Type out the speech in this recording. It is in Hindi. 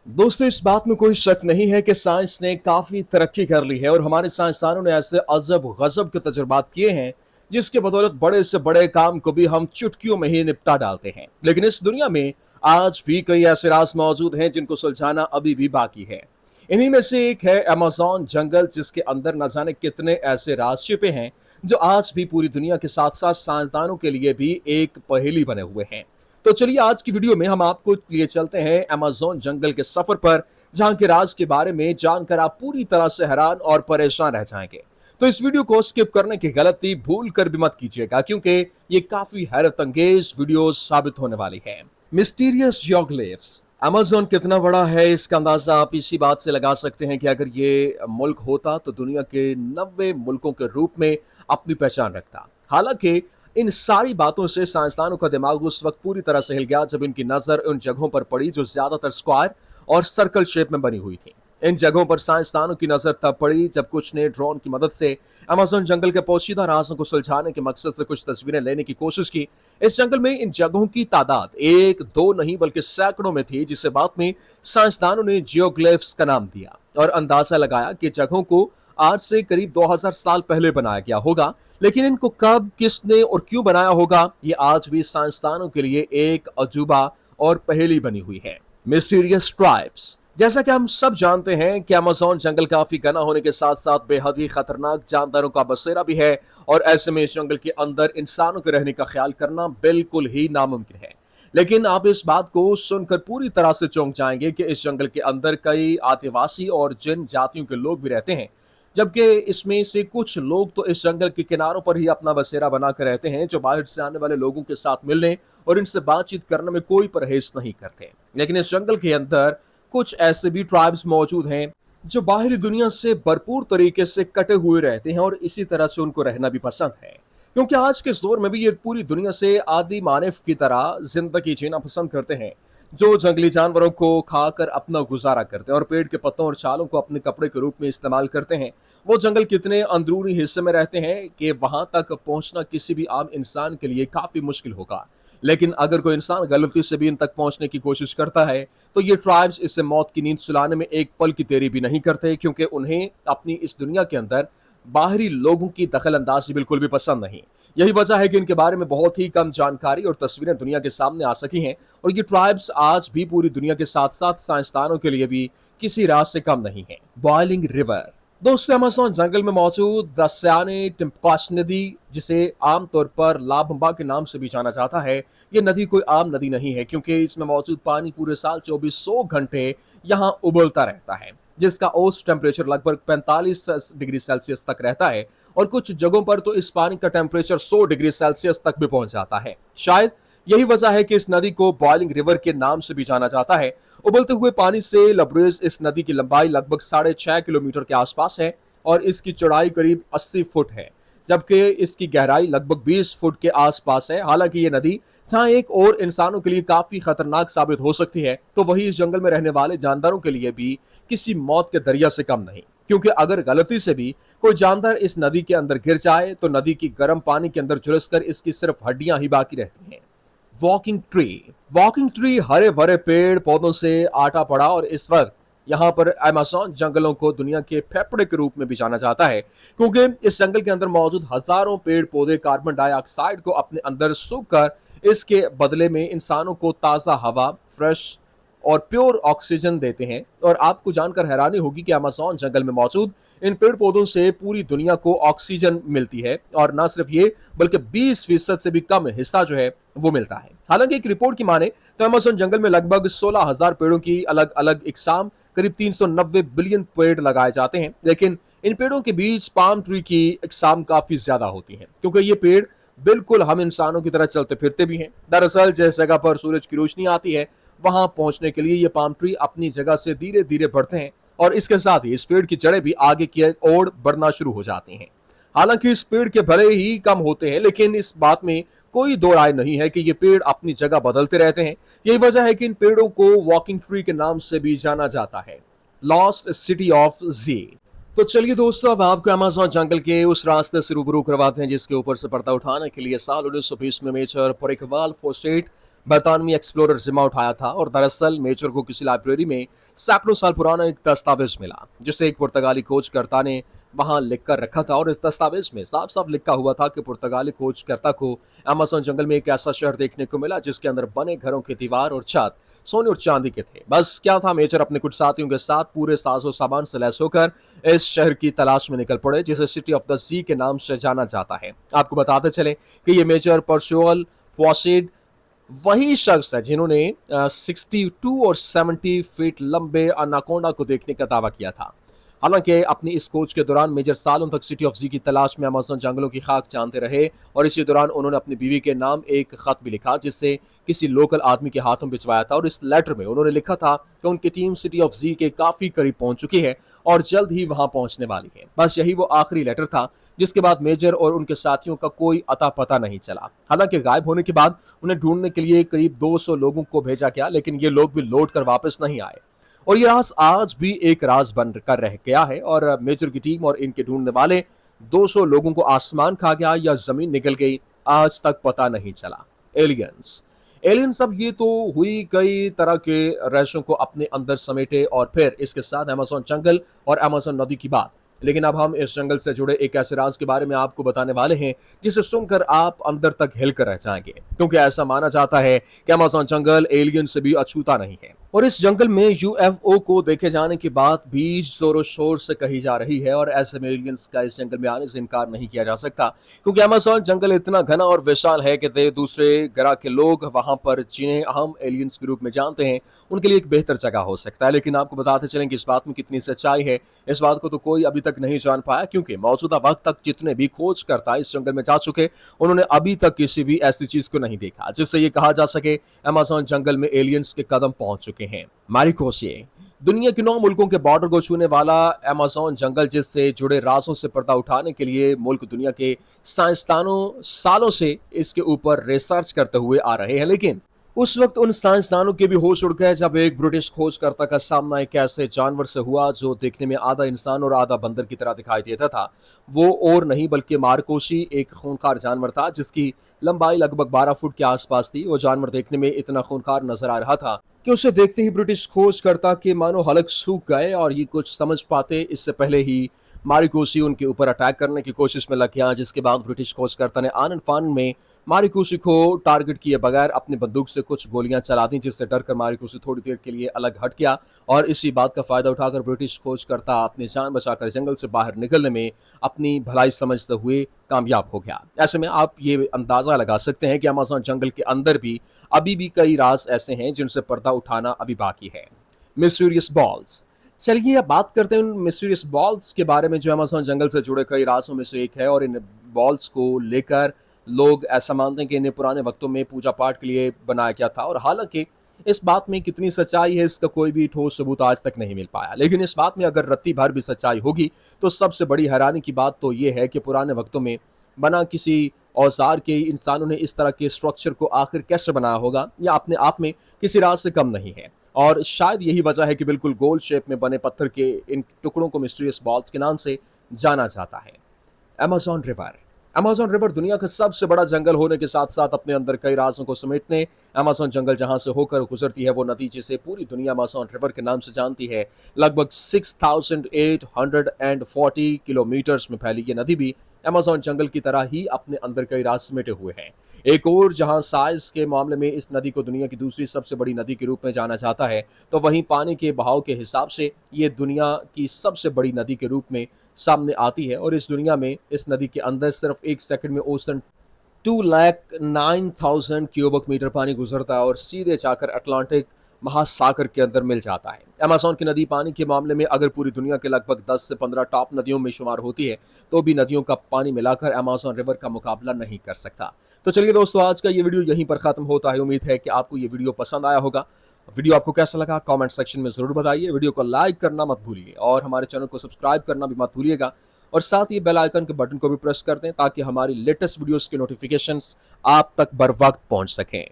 दोस्तों, इस बात में कोई शक नहीं है कि साइंस ने काफी तरक्की कर ली है और हमारे साइंसदानों ने ऐसे अजब गजब के तजुर्बात किए हैं जिसके बदौलत बड़े से बड़े काम को भी हम चुटकियों में ही निपटा डालते हैं। लेकिन इस दुनिया में आज भी कई ऐसे राज मौजूद हैं जिनको सुलझाना अभी भी बाकी है। इन्हीं में से एक है अमेज़न जंगल, जिसके अंदर न जाने कितने ऐसे राज छिपे हैं जो आज भी पूरी दुनिया के साथ साथ साइंसदानों के लिए भी एक पहेली बने हुए हैं। तो चलिए, आज की वीडियो में हम आपको लिए चलते हैं अमेज़न जंगल के सफर पर, जहां के राज के बारे में जानकर आप पूरी तरह से हैरान और परेशान रह जाएंगे। तो इस वीडियो को स्किप करने की गलती भूल कर भी मत कीजिएगा, क्योंकि ये काफी हैरत अंगेज वीडियो साबित होने वाली है। Mysterious geoglyphs. अमेज़न कितना बड़ा है, इसका अंदाजा आप इसी बात से लगा सकते हैं कि अगर ये मुल्क होता तो दुनिया के 90 मुल्कों के रूप में अपनी पहचान रखता। हालांकि इन सारी बातों से साइंसदानों का दिमाग उस वक्त पूरी तरह से हिल गया जब इनकी नजर उन जगहों पर पड़ी जो ज्यादातर स्क्वायर और सर्कल शेप में बनी हुई थी। इन जगहों पर साइंसदानों की नजर तब पड़ी जब कुछ ने ड्रोन की मदद से अमेज़न जंगल के पोशीदा राजों को सुलझाने के मकसद से कुछ तस्वीरें लेने की कोशिश की। इस जंगल में इन जगहों की तादाद एक दो नहीं बल्कि सैकड़ों में थी, जिसे बाद में साइंसदानों ने जियोग्लिफ्स का नाम दिया और अंदाजा लगाया कि जगहों को आज से करीब 2000 साल पहले बनाया गया होगा। लेकिन इनको कब, किसने और क्यों बनाया होगा, ये आज भी साइंसदानों के लिए एक अजूबा और पहेली बनी हुई है। Mysterious tribes. जैसा कि हम सब जानते हैं कि अमेज़न जंगल काफी घना होने के साथ साथ बेहद ही खतरनाक जानदारों का बसेरा भी है, और ऐसे में इस जंगल के अंदर इंसानों के रहने का ख्याल करना बिल्कुल ही नामुमकिन है। लेकिन आप इस बात को सुनकर पूरी तरह से चौंक जाएंगे कि इस जंगल के अंदर कई आदिवासी और जिन जातियों के लोग भी रहते हैं, जबकि इसमें से कुछ लोग तो इस जंगल के किनारों पर ही अपना बसेरा बनाकर रहते हैं, जो बाहर से आने वाले लोगों के साथ मिलने और इनसे बातचीत करने में कोई परहेज नहीं करते। लेकिन इस जंगल के अंदर कुछ ऐसे भी ट्राइब्स मौजूद हैं जो बाहरी दुनिया से भरपूर तरीके से कटे हुए रहते हैं, और इसी तरह से उनको रहना भी पसंद है, क्योंकि आज के इस दौर में भी ये पूरी दुनिया से आदि मानव की तरह जिंदगी जीना पसंद करते हैं, जो जंगली जानवरों को खाकर अपना गुजारा करते हैं और पेड़ के पत्तों और छालों को अपने कपड़े के रूप में इस्तेमाल करते हैं। वो जंगल कितने अंदरूनी हिस्से में रहते हैं कि वहां तक पहुंचना किसी भी आम इंसान के लिए काफी मुश्किल होगा। लेकिन अगर कोई इंसान गलती से भी इन तक पहुंचने की कोशिश करता है तो ये ट्राइब्स इससे मौत की नींद सुलाने में एक पल की देरी भी नहीं करते, क्योंकि उन्हें अपनी इस दुनिया के अंदर बाहरी लोगों की दखल अंदाजी बिल्कुल भी पसंद नहीं। यही वजह है कि इनके बारे में बहुत ही कम जानकारी और तस्वीरें दुनिया के सामने आ सकी हैं, और ये ट्राइब्स आज भी पूरी दुनिया के साथ साथ साइंसदानों के लिए भी किसी राज से कम नहीं है। Boiling river. दोस्तों, अमेज़न जंगल में मौजूद दस्याने टिम्पाश नदी, जिसे आमतौर पर लाबंबा के नाम से भी जाना जाता है, ये नदी कोई आम नदी नहीं है, क्योंकि इसमें मौजूद पानी पूरे साल 2400 घंटे यहाँ उबलता रहता है, जिसका औसत टेम्परेचर लगभग 45 डिग्री सेल्सियस तक रहता है, और कुछ जगहों पर तो इस पानी का टेम्परेचर 100 डिग्री सेल्सियस तक भी पहुंच जाता है। शायद यही वजह है कि इस नदी को बॉइलिंग रिवर के नाम से भी जाना जाता है। उबलते हुए पानी से लबरेज इस नदी की लंबाई लगभग 6.5 किलोमीटर के आसपास है, और इसकी चौड़ाई करीब 80 फुट है, जबकि इसकी गहराई लगभग 20 फुट के आसपास है। हालांकि ये नदी जहां एक और इंसानों के लिए काफी खतरनाक साबित हो सकती है, तो वही इस जंगल में रहने वाले जानदारों के लिए भी किसी मौत के दरिया से कम नहीं, क्योंकि अगर गलती से भी कोई जानदार इस नदी के अंदर गिर जाए तो नदी की गर्म पानी के अंदर झुलसकर इसकी सिर्फ हड्डियां ही बाकी रहती हैं। Walking tree. वॉकिंग ट्री हरे भरे पेड़ पौधों से आटा पड़ा, और इस वक्त यहाँ पर अमेज़न जंगलों को दुनिया के फेफड़े के रूप में भी जाना जाता है, क्योंकि इस जंगल के अंदर मौजूद हजारों पेड़ पौधे कार्बन डाइऑक्साइड को अपने अंदर सूखकर इसके बदले में इंसानों को ताज़ा हवा, फ्रेश और प्योर ऑक्सीजन देते हैं। और आपको जानकर हैरानी होगी कि अमेज़न जंगल में मौजूद इन पेड़ पौधों से पूरी दुनिया को ऑक्सीजन मिलती है, और न सिर्फ ये बल्कि 20% से भी कम हिस्सा जो है वो मिलता है। हालांकि एक रिपोर्ट की माने तो अमेज़न जंगल में लगभग 16,000 पेड़ों की अलग अलग इकसाम, करीब 390 बिलियन पेड़ लगाए जाते हैं, लेकिन इन पेड़ों के बीच पाम ट्री की इकसाम काफी ज्यादा होती है, क्योंकि ये पेड़ बिल्कुल हम इंसानों की तरह चलते फिरते भी हैं। दरअसल जिस जगह पर सूरज की रोशनी आती है वहां पहुंचने के लिए ये पाम ट्री अपनी जगह से धीरे धीरे बढ़ते हैं, और इसके साथ ही इस पेड़ की जड़ें भी आगे की ओर बढ़ना शुरू हो जाती हैं। हालांकि इस पेड़ के भले ही कम होते हैं, लेकिन इस बात में कोई दो राय नहीं है कि ये पेड़ अपनी जगह बदलते रहते हैं। यही वजह है कि इन पेड़ों को वॉकिंग ट्री के नाम से भी जाना जाता है। लॉस्ट सिटी ऑफ जी। तो चलिए दोस्तों, अब आपको अमेज़न जंगल के उस रास्ते से रूबरू करवाते हैं जिसके ऊपर से पर्दा उठाने के लिए साल 1920 में मेजर परिकवाल फोस्टेट बरतानवी एक्सप्लोरर जिम्मा उठाया था। और दरअसल मेजर को किसी लाइब्रेरी में सैकड़ों साल पुराना एक दस्तावेज मिला जिसे एक पुर्तगाली खोजकर्ता ने वहां लिख कर रखा था। और इस दस्तावेज में साफ साफ लिखा हुआ था कि पुर्तगाली खोजकर्ता को अमेज़न जंगल में एक ऐसा शहर देखने को मिला जिसके अंदर बने घरों की दीवार और छत सोने और चांदी के थे। बस क्या था, मेजर अपने कुछ साथियों के साथ पूरे साजो सामान से लैस होकर इस शहर की तलाश में निकल पड़े जिसे सिटी ऑफ द सी के नाम से जाना जाता है। आपको बताते चले कि ये मेजर परशुअल फॉसिड वही शख्स है जिन्होंने 62 और 70 फीट लंबे अनाकोंडा को देखने का दावा किया था। हालांकि अपनी इस खोज के दौरान मेजर सालों तक सिटी ऑफ जी की तलाश में अमेज़न जंगलों की खाक जानते रहे। और इसी दौरान उन्होंने अपनी बीवी के नाम एक खत भी लिखा जिसे किसी लोकल आदमी के हाथों भिजवाया था। और इस लेटर में उन्होंने लिखा था कि उनकी टीम सिटी ऑफ जी के काफी करीब पहुंच चुकी है और जल्द ही वहां पहुंचने वाली है। बस यही वो आखिरी लेटर था जिसके बाद मेजर और उनके साथियों का कोई अता पता नहीं चला। हालांकि गायब होने के बाद उन्हें ढूंढने के लिए करीब 200 लोगों को भेजा गया, लेकिन ये लोग भी लौट कर वापस नहीं आए। और ये राज आज भी एक राज बन कर रह गया है। और मेजर की टीम और इनके ढूंढने वाले 200 लोगों को आसमान खा गया या जमीन निकल गई, आज तक पता नहीं चला। एलियंस एलियंस अब ये तो हुई कई तरह के रहस्यों को अपने अंदर समेटे और फिर इसके साथ अमेज़न जंगल और अमेज़न नदी की बात। लेकिन अब हम इस जंगल से जुड़े एक ऐसे राज के बारे में आपको बताने वाले हैं जिसे सुनकर आप अंदर तक हिलकर रह जाएंगे, क्योंकि ऐसा माना जाता है कि अमेज़न जंगल एलियन से भी अछूता नहीं है। और इस जंगल में यूएफओ को देखे जाने की बात भी जोरों शोर से कही जा रही है। और ऐसे में एलियंस का इस जंगल में आने से इनकार नहीं किया जा सकता, क्योंकि अमेज़न जंगल इतना घना और विशाल है कि दूसरे ग्रह के लोग वहां पर जिन्हें हम एलियंस के रूप में जानते हैं उनके लिए एक बेहतर जगह हो सकता है। लेकिन आपको बताते चलें कि इस बात में कितनी सच्चाई है, इस बात को तो कोई अभी तक नहीं जान पाया, क्योंकि मौजूदा वक्त तक जितने भी खोजकर्ता इस जंगल में जा चुके उन्होंने अभी तक किसी भी ऐसी चीज को नहीं देखा जिससे ये कहा जा सके अमेज़न जंगल में एलियंस के कदम पहुंच चुके हैं। मारिकोसिए दुनिया के 9 मुल्कों के बॉर्डर को छूने वाला अमेज़न जंगल, जिससे जुड़े राजों से पर्दा उठाने के लिए मुल्क दुनिया के साइंसदानों सालों से इसके ऊपर रिसर्च करते हुए आ रहे हैं। लेकिन उस वक्त उन साइंसदानों के भी होश उड़ गए जब एक ब्रिटिश खोजकर्ता का सामना एक ऐसे जानवर से हुआ जो देखने में आधा इंसान और आधा बंदर की तरह दिखाई देता था। वो और नहीं बल्कि मारकोशी एक खूंखार जानवर था जिसकी लंबाई लगभग 12 फुट के आसपास थी। वो जानवर देखने में इतना खूंखार नजर आ रहा था कि उसे देखते ही ब्रिटिश खोजकर्ता के मानो हलक सूख गए और ये कुछ समझ पाते इससे पहले ही मारिकोसी उनके ऊपर अटैक करने की कोशिश में लग गया। जिसके बाद ब्रिटिश खोजकर्ता ने आनन फानन में मारिकोसी को टारगेट किए बगैर अपनी बंदूक से कुछ गोलियां चला दी, जिससे डरकर मारिकोसी थोड़ी देर के लिए अलग हट गया। और इसी बात का फायदा उठाकर ब्रिटिश खोजकर्ता अपनी जान बचाकर जंगल से बाहर निकलने में अपनी भलाई समझते हुए कामयाब हो गया। ऐसे में आप ये अंदाजा लगा सकते हैं कि अमेज़न जंगल के अंदर भी अभी भी कई राज ऐसे हैं जिनसे पर्दा उठाना अभी बाकी है। मिस्टीरियस बॉल्स चलिए अब बात करते हैं उन मिस्टीरियस बॉल्स के बारे में जो अमेज़न जंगल से जुड़े कई राजों में से एक है। और इन बॉल्स को लेकर लोग ऐसा मानते हैं कि इन्हें पुराने वक्तों में पूजा पाठ के लिए बनाया गया था। और हालांकि इस बात में कितनी सच्चाई है इसका कोई भी ठोस सबूत आज तक नहीं मिल पाया। लेकिन इस बात में अगर रत्ती भर भी सच्चाई होगी तो सबसे बड़ी हैरानी की बात तो ये है कि पुराने वक्तों में बना किसी औजार के इंसानों ने इस तरह के स्ट्रक्चर को आखिर कैसे बनाया होगा, या अपने आप में किसी राज से कम नहीं है। और शायद यही वजह है कि बिल्कुल गोल शेप में बने पत्थर के इन टुकड़ों को मिस्टीरियस बॉल्स के नाम से जाना जाता है। अमेज़न रिवर अमेज़न रिवर दुनिया का सबसे बड़ा जंगल होने के साथ साथ अपने अंदर कई राजों को समेटने अमेज़न जंगल जहां से होकर गुजरती है वो नदी जिसे पूरी दुनिया अमेज़न रिवर के नाम से जानती है। लगभग 6840 किलोमीटर्स में फैली ये नदी भी अमेज़न जंगल की तरह ही अपने अंदर कई राज समेटे हुए हैं। एक और जहां साइज के मामले में इस नदी को दुनिया की दूसरी सबसे बड़ी नदी के रूप में जाना जाता है, तो वहीं पानी के बहाव के हिसाब से ये दुनिया की सबसे बड़ी नदी के रूप में सामने आती है। और इस दुनिया में इस नदी के अंदर सिर्फ एक सेकंड में औसतन 2,09,000 क्यूबिक मीटर पानी गुजरता है और सीधे जाकर अटलांटिक महासागर के अंदर मिल जाता है। अमेज़न की नदी पानी के मामले में अगर पूरी दुनिया के लगभग 10 से 15 टॉप नदियों में शुमार होती है, तो भी नदियों का पानी मिलाकर अमेज़न रिवर का मुकाबला नहीं कर सकता। तो चलिए दोस्तों, आज का ये वीडियो यहीं पर खत्म होता है। उम्मीद है कि आपको ये वीडियो पसंद आया होगा। वीडियो आपको कैसा लगा कमेंट सेक्शन में जरूर बताइए। वीडियो को लाइक करना मत भूलिए और हमारे चैनल को सब्सक्राइब करना भी मत भूलिएगा। और साथ ही बेल आइकन के बटन को भी प्रेस कर दें ताकि हमारी लेटेस्ट वीडियोस के नोटिफिकेशंस आप तक बर वक्त पहुंच सकें।